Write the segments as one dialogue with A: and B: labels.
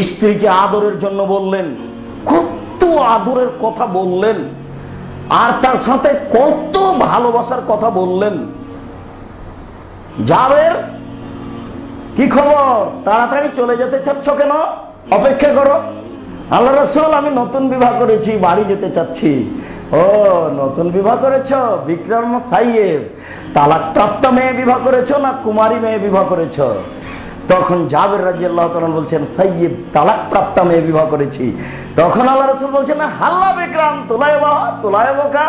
A: স্ত্রীকে আদরের জন্য বললেন, কত আদরের কথা বললেন, আর তার সাথে কত ভালোবাসার কথা বললেন। জাবের, কি খবর, তাড়াতাড়ি চলে যেতে চাচ্ছ কেন? অপেক্ষা করো। আল্লাহ রাসূল, আমি নতুন বিবাহ করেছি, বাড়ি যেতে চাচ্ছি। ও, নতুন বিবাহ করেছ, বিক্রম সাইয়েব, তালাক প্রাপ্ত মেয়ে বিবাহ করেছ না কুমারী মেয়ে বিবাহ করেছ? তখন জাবের রাদিয়াল্লাহু তাআলা বলছেন, সাইয়েব, তালাক প্রাপ্ত মেয়ে বিবাহ করেছি। তখন আল্লাহ রাসূল বলছেন, হাল্লা বিক্রম তুলাইবকা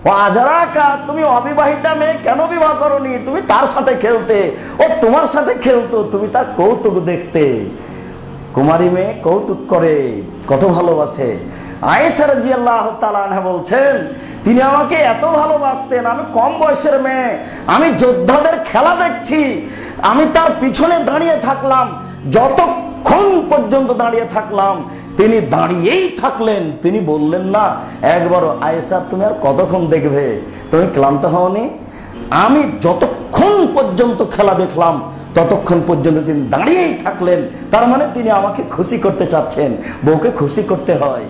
A: ও আজারাকা, তুমি অবিবাহিতা মেয়ে কেন বিবাহ করনি? তুমি তার সাথে খেলতে, ও তোমার সাথে খেলতো, তুমি তার কৌতুক দেখতে। কুমারী মেয়ে কৌতুক করে, কত ভালোবাসে। আয়েশা রাদিয়াল্লাহু তাআলা আনহা বলছেন, তিনি আমাকে এত ভালোবাসতেন, আমি কম বয়সের মেয়ে, আমি যোদ্ধাদের খেলা দেখছি, আমি তার পিছনে দাঁড়িয়ে থাকলাম, যতক্ষণ পর্যন্ত দাঁড়িয়ে থাকলাম তিনি দাঁড়িয়েই থাকলেন। তিনি বললেন না একবারও, আয়েশা তুমি আর কতক্ষণ দেখবে, তুমি ক্লান্ত হওনি? আমি যতক্ষণ পর্যন্ত খেলা দেখলাম ততক্ষণ পর্যন্ত তিনি দাঁড়িয়েই থাকলেন। তার মানে তিনি আমাকে খুশি করতে চাচ্ছেন। বউকে খুশি করতে হয়।